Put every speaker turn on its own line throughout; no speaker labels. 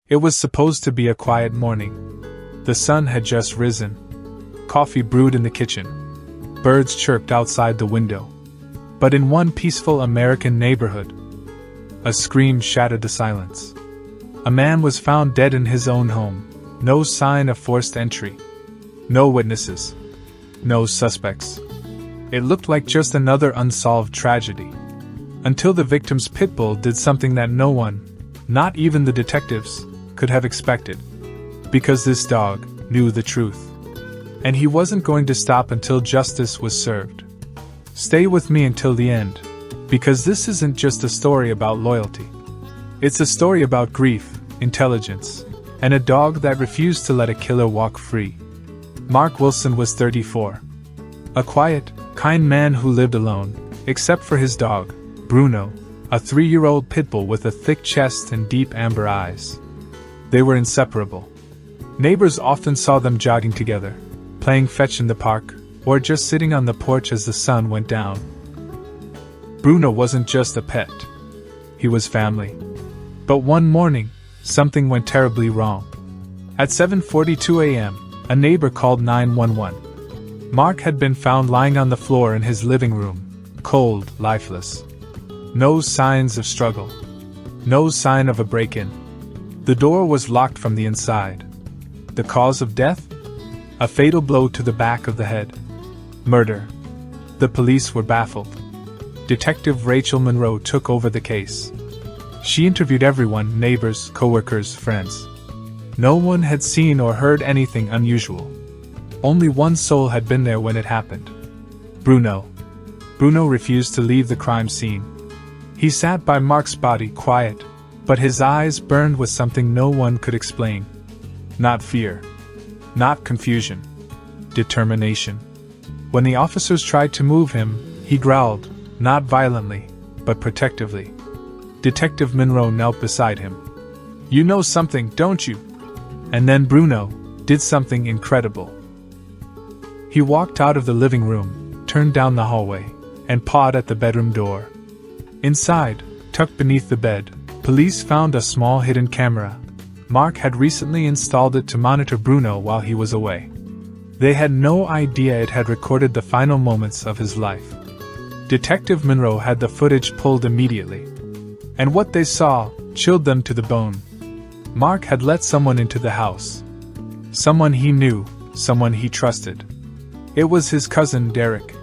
It was supposed to be a quiet morning. The sun had just risen. Coffee brewed in the kitchen. Birds chirped outside the window. But in one peaceful American neighborhood, a scream shattered the silence. A man was found dead in his own home. No sign of forced entry. No witnesses. No suspects. It looked like just another unsolved tragedy. Until the victim's Pitbull did something that no one, not even the detectives, could have expected. Because this dog knew the truth. And he wasn't going to stop until justice was served. Stay with me until the end, because this isn't just a story about loyalty. It's a story about grief, intelligence, and a dog that refused to let a killer walk free. Mark Wilson was 34. A quiet, kind man who lived alone, except for his dog, Bruno, a 3-year-old Pitbull with a thick chest and deep amber eyes. They were inseparable. Neighbors often saw them jogging together, playing fetch in the park, or just sitting on the porch as the sun went down. Bruno wasn't just a pet. He was family. But one morning, something went terribly wrong. At 7:42 a.m., a neighbor called 911. Mark had been found lying on the floor in his living room, cold, lifeless. No signs of struggle. No sign of a break-in. The door was locked from the inside. The cause of death? A fatal blow to the back of the head. Murder. The police were baffled. Detective Rachel Monroe took over the case. She interviewed everyone, neighbors, coworkers, friends. No one had seen or heard anything unusual. Only one soul had been there when it happened. Bruno. Bruno refused to leave the crime scene. He sat by Mark's body, quiet, but his eyes burned with something no one could explain. Not fear. Not confusion. Determination. When the officers tried to move him, he growled, not violently, but protectively. Detective Monroe knelt beside him. "You know something, don't you?" And then Bruno did something incredible. He walked out of the living room, turned down the hallway, and pawed at the bedroom door. Inside, tucked beneath the bed, police found a small hidden camera. Mark had recently installed it to monitor Bruno while he was away. They had no idea it had recorded the final moments of his life. Detective Monroe had the footage pulled immediately. And what they saw chilled them to the bone. Mark had let someone into the house. Someone he knew, someone he trusted. It was his cousin Derek.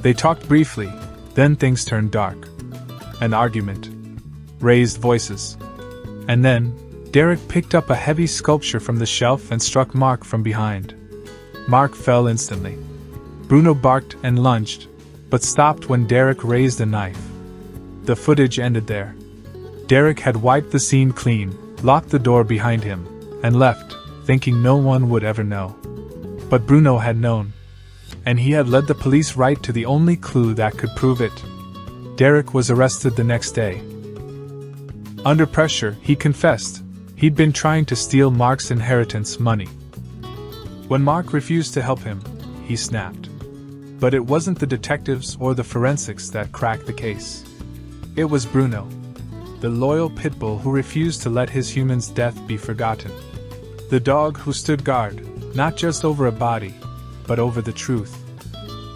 They talked briefly, then things turned dark. An argument. Raised voices. And then, Derek picked up a heavy sculpture from the shelf and struck Mark from behind. Mark fell instantly. Bruno barked and lunged, but stopped when Derek raised a knife. The footage ended there. Derek had wiped the scene clean, locked the door behind him, and left, thinking no one would ever know. But Bruno had known. And he had led the police right to the only clue that could prove it. Derek was arrested the next day. Under pressure, he confessed. He'd been trying to steal Mark's inheritance money. When Mark refused to help him, he snapped. But it wasn't the detectives or the forensics that cracked the case. It was Bruno, the loyal Pitbull who refused to let his human's death be forgotten. The dog who stood guard, not just over a body, but over the truth.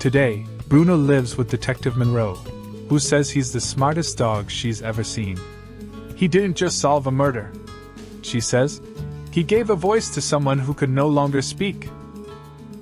Today, Bruno lives with Detective Monroe, who says he's the smartest dog she's ever seen. He didn't just solve a murder, she says. He gave a voice to someone who could no longer speak.